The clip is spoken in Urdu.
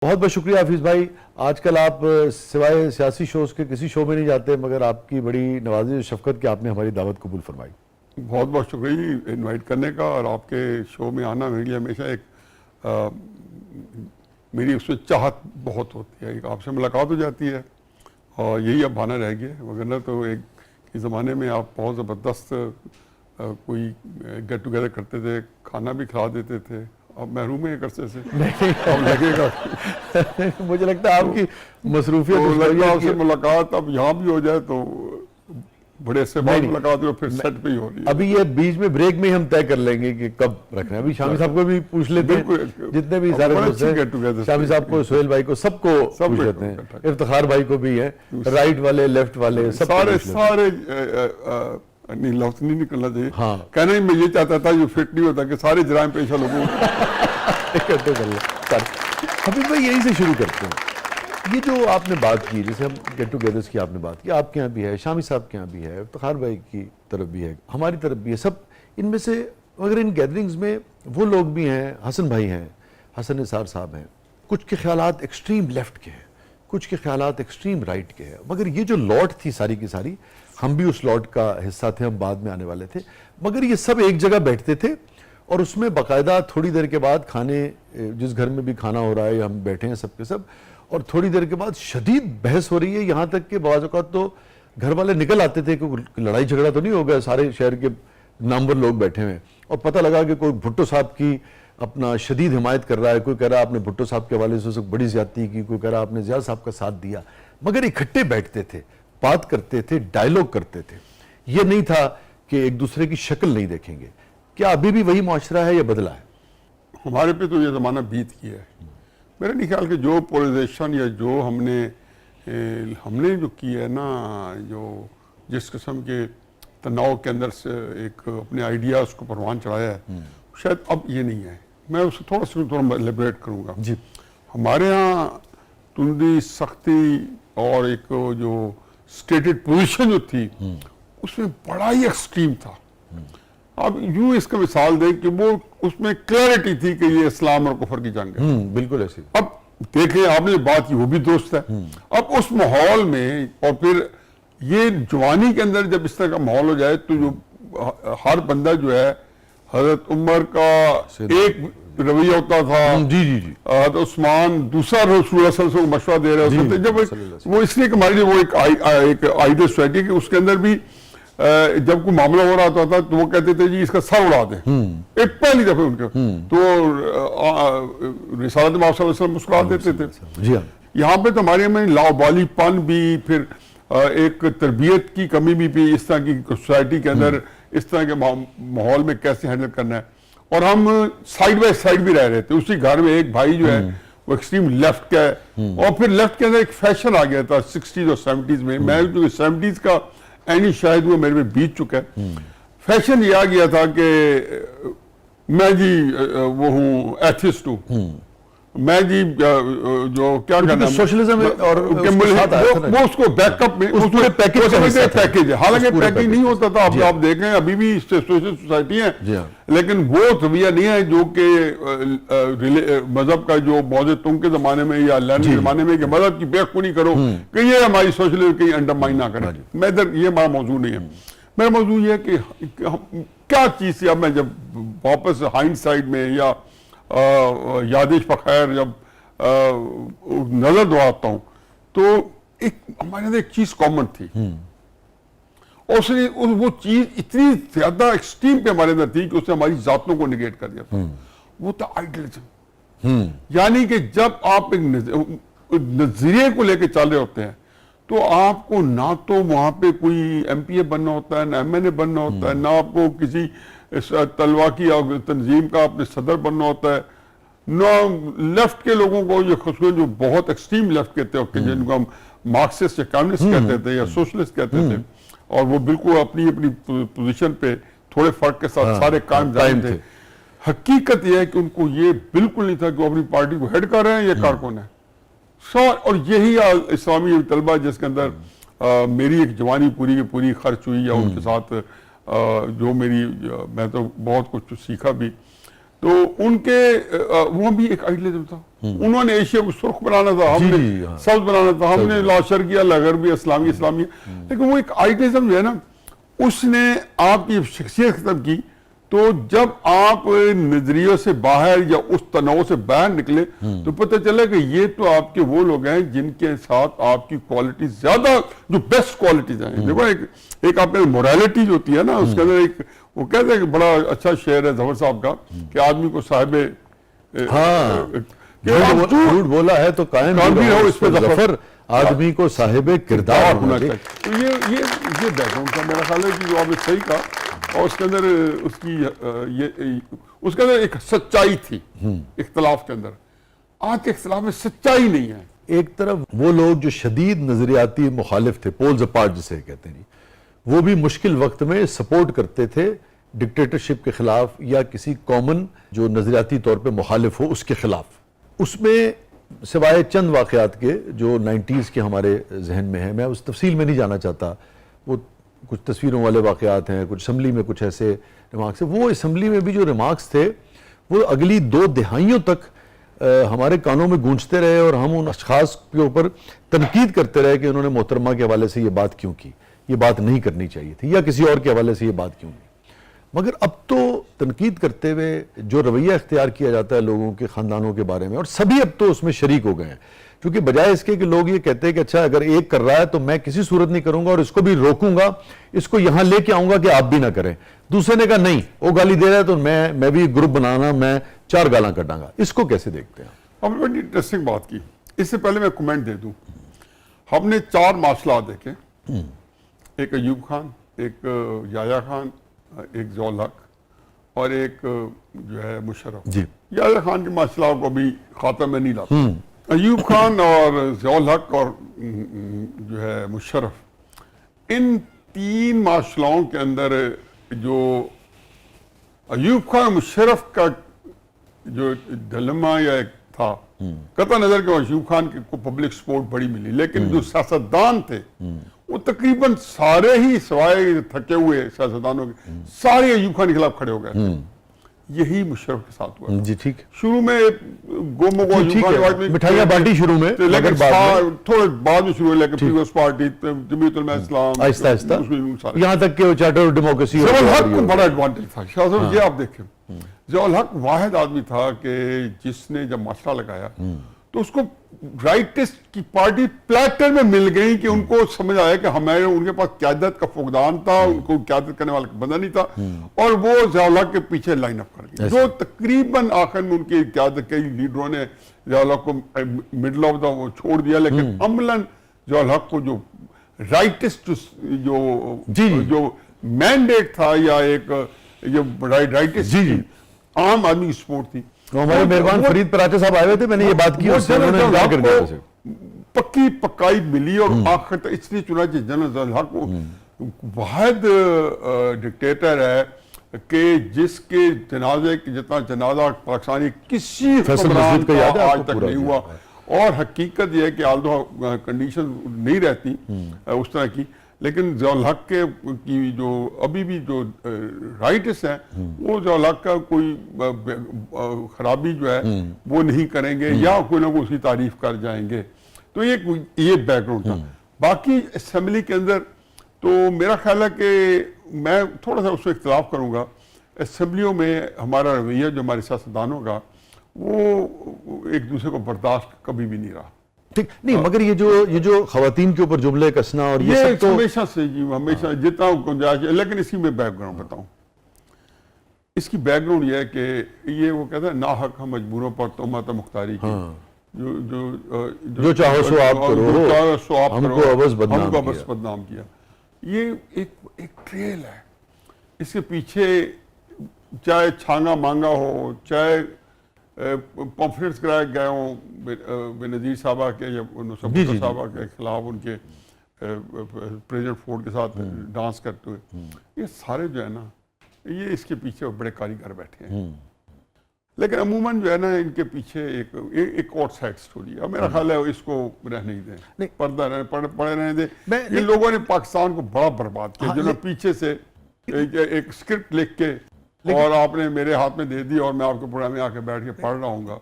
بہت بہت شکریہ حافظ بھائی. آج کل آپ سوائے سیاسی شوز کے کسی شو میں نہیں جاتے، مگر آپ کی بڑی نوازش و شفقت کہ آپ نے ہماری دعوت قبول فرمائی. بہت بہت شکریہ انوائٹ کرنے کا، اور آپ کے شو میں آنا میرے لیے ہمیشہ ایک میری اس میں چاہت بہت ہوتی ہے. ایک آپ سے ملاقات ہو جاتی ہے اور یہی اب بہانہ رہ گیا، وگرنہ تو ایک زمانے میں آپ بہت زبردست کوئی گیٹ ٹوگیدر کرتے تھے، کھانا بھی کھلا دیتے تھے. اب محروم ہیں ایک عرصے سے. اب لگے گا مجھے لگتا ہے آپ کی لگتا ہے اس سے ملاقات اب یہاں بھی ہو جائے تو بڑے عرصے بعد ملاقات ہو، پھر سیٹ پہ ہی ہو رہی ہے. ابھی یہ بیچ میں بریک میں ہم طے کر لیں گے کہ کب رکھنا ہے. ابھی شامی صاحب کو بھی پوچھ لیتے ہیں، جتنے بھی سارے دوست ہیں، شامی صاحب کو، سہیل بھائی کو، سب کو پوچھ لیتے ہیں. افتخار بھائی کو بھی ہے، رائٹ والے لیفٹ والے سب سارے نہیں لفظ نہیں نکلنا چاہیے. کہنا ہی میں یہ چاہتا تھا جو فٹ نہیں ہوتا کہ سارے جرائم پیشہ لوگوں اکٹھے کر لیں. حفیظ بھائی یہیں سے شروع کرتے ہیں. یہ جو آپ نے بات کی، جیسے ہم گیٹ ٹوگیدرز کی آپ نے بات کی، آپ کے یہاں بھی ہے، شامی صاحب کے یہاں بھی ہے، افتخار بھائی کی طرف بھی ہے، ہماری طرف بھی ہے، سب ان میں سے. مگر ان گیدرنگز میں وہ لوگ بھی ہیں، حسن بھائی ہیں، حسن نثار صاحب ہیں، کچھ کے خیالات ایکسٹریم لیفٹ کے ہیں، کچھ کے خیالات ایکسٹریم رائٹ کے ہیں. مگر یہ جو لاٹ تھی ساری کی ساری، ہم بھی اس لاٹ کا حصہ تھے، ہم بعد میں آنے والے تھے، مگر یہ سب ایک جگہ بیٹھتے تھے اور اس میں باقاعدہ تھوڑی دیر کے بعد کھانے، جس گھر میں بھی کھانا ہو رہا ہے یا ہم بیٹھے ہیں سب کے سب، اور تھوڑی دیر کے بعد شدید بحث ہو رہی ہے. یہاں تک کہ بعض اوقات تو گھر والے نکل آتے تھے کہ لڑائی جھگڑا تو نہیں ہو گیا، سارے شہر کے نامور لوگ بیٹھے ہوئے، اور پتہ لگا کہ کوئی بھٹو صاحب کی اپنا شدید حمایت کر رہا ہے، کوئی کہہ رہا ہے آپ نے بھٹو صاحب کے حوالے سے بڑی زیادتی کی، کوئی کہہ رہا آپ نے زیاد صاحب کا ساتھ دیا. مگر اکٹھے بیٹھتے تھے، بات کرتے تھے، ڈائیلاگ کرتے تھے. یہ نہیں تھا کہ ایک دوسرے کی شکل نہیں دیکھیں گے. کیا ابھی بھی وہی معاشرہ ہے یا بدلا ہے؟ ہمارے پہ تو یہ زمانہ بیت کیا ہے. میرا نہیں خیال کہ جو پولرائزیشن یا جو ہم نے جو کی ہے نا، جو جس قسم کے تناؤ کے اندر سے ایک اپنے آئیڈیاز کو پروان چڑھایا ہے، شاید اب یہ نہیں ہے. میں اسے تھوڑا ایلیبریٹ کروں گا. جی. ہمارے ہاں تندی، سختی اور ایک جو اسٹیٹڈ پوزیشن جو تھی اس میں بڑا ہی ایکسٹریم تھا. اب یوں اس کا مثال دیں کہ وہ اس میں کلیئرٹی تھی کہ یہ اسلام اور کفر کی جنگ ہے. بالکل ایسی. اب دیکھیں آپ نے بات کی، وہ بھی درست ہے. اب اس ماحول میں، اور پھر یہ جوانی کے اندر جب اس طرح کا ماحول ہو جائے تو جو ہر بندہ جو ہے، حضرت عمر کا ایک رویہ ہوتا تھا، حضرت عثمان دوسرا، رسول اللہ صلی اللہ علیہ وسلم کو مشورہ دے رہے ہوتے تھے. جب وہ اس لیے کہ ہماری وہ ایک آئیڈیل سوسائٹی کہ اس کے اندر بھی جب کوئی معاملہ ہو رہا ہوتا تھا تو وہ کہتے تھے جی اس کا سر اڑا دیں. ایک پہلی دفعہ ان کے تو رسالت میں آپ صلی اللہ علیہ وسلم مسکرا دیتے تھے. یہاں پہ تو ہمارے میں لاوبالی پن بھی، پھر ایک تربیت کی کمی بھی اس طرح کی سوسائٹی کے اندر اس طرح کے ماحول میں کیسے ہینڈل کرنا ہے. اور ہم سائیڈ بائی سائیڈ بھی رہ رہے تھے. اسی گھر میں ایک بھائی جو ہے وہ ایکسٹریم لیفٹ کا ہے، اور پھر لیفٹ کے اندر ایک فیشن آ گیا تھا 60s اور 70s میں. میں جو 70s کا اینی شاید وہ میرے میں بیت چکا ہے. فیشن یہ آ گیا تھا کہ میں جی وہ ہوں ایتھسٹ ہوں، میں جی جو کیا کہنا ہے سوشلزم، اور وہ اس کو بیک اپ میں پیکیج ہے. حالانکہ پیکیج نہیں ہوتا تھا. آپ دیکھیں ابھی بھی سوشل سوسائٹی ہیں، لیکن وہ رویہ نہیں ہے جو کہ مذہب کا جو موجود تم کے زمانے میں یا لینڈ زمانے میں کہ مذہب کی بے خونی کرو کہ یہ ہماری سوشل کہیں انڈرمائن نہ کرے. میں ادھر یہ ہمارا موضوع نہیں ہے. میرا موضوع یہ ہے کہ کیا چیز تھی. اب میں جب واپس ہائنڈ سائڈ میں یا یادش بخیر جب نظر دوڑاتا ہوں تو ہمارے اندر ایک چیز کامن تھی، اور اس نے وہ چیز اتنی زیادہ ایکسٹریم پہ ہمارے اندر تھی کہ اس نے ہماری ذاتوں کو نگیٹ کر دیا تھا. وہ تھا آئیڈیلزم. یعنی کہ جب آپ ایک نظریے کو لے کے چل رہے ہوتے ہیں تو آپ کو نہ تو وہاں پہ کوئی ایم پی اے بننا ہوتا ہے، نہ ایم این اے بننا ہوتا ہے، نہ آپ کو کسی طلبہ کی تنظیم کا اپنے صدر بننا ہوتا ہے، نہ لیفٹ کے لوگوں کو، یہ خصوصاً جو بہت ایکسٹریم لیفٹ کہتے ہیں جن کو ہم مارکسسٹ یا کمیونسٹ کہتے تھے یا سوشلسٹ کہتے تھے، اور وہ بالکل اپنی پوزیشن پہ تھوڑے فرق کے ساتھ سارے قائم تھے. حقیقت یہ ہے کہ ان کو یہ بالکل نہیں تھا کہ وہ اپنی پارٹی کو ہیڈ کر رہے ہیں یا کارکن ہے. اور یہی اسلامی طلبہ جس کے اندر میری ایک جوانی پوری کی پوری خرچ ہوئی، یا ان کے ساتھ جو میں تو بہت کچھ سیکھا بھی. تو ان کے وہ بھی ایک آئیڈیلزم تھا. انہوں نے ایشیا کو سرخ بنانا تھا, ہم نے سبز بنانا تھا, ہم نے لا شرقیہ لا غربیہ اسلامی, لیکن وہ ایک آئیڈیلزم جو ہے نا اس نے آپ کی شخصیت ختم کی. تو جب آپ نظریوں سے باہر یا اس تنوع سے باہر نکلے تو پتہ چلا کہ یہ تو آپ کے وہ لوگ ہیں جن کے ساتھ آپ کی کوالٹیز زیادہ, جو بیسٹ کوالٹیز ہیں. دیکھو ایک آپ کے موریلٹی جو ہوتی ہے نا, اس کے اندر ایک وہ کہتے ہیں کہ بڑا اچھا شعر ہے ظفر صاحب کا کہ آدمی کو صاحب جھوٹ بولا ہے تو قائم بھی رہو اس پہ ظفر, آدمی کو صاحب کردار ہونا چاہیے. تو یہ بیک گراؤنڈ تھا میرا خیال ہے کہ جو آپ نے صحیح کہا, اور اس کے اندر اس کے اندر ایک سچائی تھی اختلاف کے اندر. آج کے اختلاف میں سچائی نہیں ہے. ایک طرف وہ لوگ جو شدید نظریاتی مخالف تھے, پولز اپارٹ جسے کہتے ہیں, وہ بھی مشکل وقت میں سپورٹ کرتے تھے ڈکٹیٹرشپ کے خلاف یا کسی کامن جو نظریاتی طور پہ مخالف ہو اس کے خلاف. اس میں سوائے چند واقعات کے جو 90s کے ہمارے ذہن میں ہیں, میں اس تفصیل میں نہیں جانا چاہتا, وہ کچھ تصویروں والے واقعات ہیں, کچھ اسمبلی میں کچھ ایسے ریمارکس ہیں. وہ اسمبلی میں بھی جو ریمارکس تھے وہ اگلی 2 دہائیوں تک ہمارے کانوں میں گونجتے رہے, اور ہم ان اشخاص کے اوپر تنقید کرتے رہے کہ انہوں نے محترمہ کے حوالے سے یہ بات کیوں کی, یہ بات نہیں کرنی چاہیے تھی, یا کسی اور کے حوالے سے یہ بات کیوں کی. مگر اب تو تنقید کرتے ہوئے جو رویہ اختیار کیا جاتا ہے لوگوں کے خاندانوں کے بارے میں, اور سبھی اب تو اس میں شریک ہو گئے ہیں, کیونکہ بجائے اس کے کہ لوگ یہ کہتے ہیں کہ اچھا اگر ایک کر رہا ہے تو میں کسی صورت نہیں کروں گا اور اس کو بھی روکوں گا, اس کو یہاں لے کے آؤں گا کہ آپ بھی نہ کریں. دوسرے نے کہا نہیں, وہ گالی دے رہا ہے تو میں بھی گروپ بنانا, میں 4 گالاں کٹاں گا. اس کو کیسے دیکھتے ہیں؟ ہم نے بڑی انٹرسٹنگ بات کی. اس سے پہلے میں کمنٹ دے دوں, ہم نے 4 مارشل دیکھے, ایک ایوب خان, ایک یحییٰ خان, ایک ضیاء الحق اور ایک جو ہے مشرف. جی, یحییٰ خان کے مارشل کو بھی خاتمہ میں نہیں لاتا. ایوب خان اور ضیاء الحق اور جو ہے مشرف, ان 3 مارشلوں کے اندر جو ایوب خان مشرف کا جو ڈلما یا ایک تھا, قطع نظر کہ ایوب خان کو پبلک سپورٹ بڑی ملی, لیکن جو سیاستدان تھے وہ تقریباً سارے ہی سوائے تھکے ہوئے سیاستدانوں کے سارے ایوب خان کے خلاف کھڑے ہو گئے تھے. یہی مشرف کے ساتھ ہوا. جی ٹھیک, شروع میں مٹھائیاں بانٹی شروع میں, لیکن تھوڑے بعد میں شروع ہوئے, لیکن پیپلز پارٹی, جمعیت علماء اسلام, آہستہ آہستہ یہاں تک کہ وہ چارٹر آف ڈیموکریسی. ضیاء الحق کو بڑا ایڈوانٹیج تھا. شاہ صاحب یہ آپ دیکھیں, ضیاء الحق واحد آدمی تھا کہ جس نے جب مسئلہ لگایا تو اس کو رائٹسٹ کی پارٹی پلیٹر میں مل گئی کہ ان کو سمجھ آیا کہ ہمارے ان کے پاس قیادت کا فقدان تھا, ان کو قیادت کرنے والا بندہ نہیں تھا, اور وہ ضیاء الحق کے پیچھے لائن اپ کر گئے. جو تقریباً آخر میں ان کی قیادت کے لیڈروں نے ضیاء الحق کو مڈل آف دا وہ چھوڑ دیا, لیکن عملاً ضیاء الحق کو جو رائٹسٹ جو مینڈیٹ تھا یا ایک رائٹسٹ عام آدمی کی سپورٹ تھی. ہمارے مہربان فرید پراچے صاحب آئے ہوئے تھے, میں نے یہ بات کی, پکی پکائی ملی, اور آخر تک اس لیے چنانچہ جنرل ضیاء الحق واحد ڈکٹیٹر ہے کہ جس کے جنازے جتنا جنازہ پاکستانی کسی حکمران کا آج تک نہیں ہوا. اور حقیقت یہ ہے کہ آلدو کنڈیشن نہیں رہتی اس طرح کی, لیکن ضیاء الحق کی جو ابھی بھی جو رائٹس ہیں وہ ضیاء الحق کا کوئی خرابی جو ہے وہ نہیں کریں گے, یا کوئی نہ کوئی اس کی تعریف کر جائیں گے. تو یہ بیک گراؤنڈ تھا. باقی اسمبلی کے اندر تو میرا خیال ہے کہ میں تھوڑا سا اس سے اختلاف کروں گا. اسمبلیوں میں ہمارا رویہ جو ہمارے سیاستدانوں کا وہ ایک دوسرے کو برداشت کبھی بھی نہیں رہا. ٹھیک نہیں, مگر یہ جو خواتین کے اوپر جملے کسنا اور یہ سب تو ہمیشہ سے ہمیشہ جتنا گنجائش ہے. لیکن اسی میں بیک گراؤنڈ بتاؤں, اس کی بیک گراؤنڈ یہ ہے کہ یہ وہ کہتا ہے ناحق ہم مجبوروں پر تہمت مختاری کی, جو چاہو سو آپ کرو, ہم کو عبث بدنام کیا. یہ ایک ٹریل ہے. اس کے پیچھے چاہے چھانگا مانگا ہو, چاہے پمفلیٹس کرائے گئے ہوں بے نظیر صاحبہ کے یا نصرت صاحبہ کے خلاف, ان کے پریزیڈنٹ فورڈ کے ساتھ ڈانس کرتے ہوئے, یہ سارے جو ہے نا یہ اس کے پیچھے بڑے کاریگر بیٹھے ہیں. لیکن عموماً جو ہے نا ان کے پیچھے ایک آؤٹ سائڈ سٹوری ہے. میرا خیال ہے اس کو رہنے ہی دیں, پردہ پڑے رہنے دیں. ان لوگوں نے پاکستان کو بڑا برباد کیا, جنہوں نے پیچھے سے ایک اسکرپٹ لکھ کے اور آپ نے میرے ہاتھ میں دے دی اور میں آپ کے پروگرام میں آ کے بیٹھ کے پڑھ رہا ہوں گا.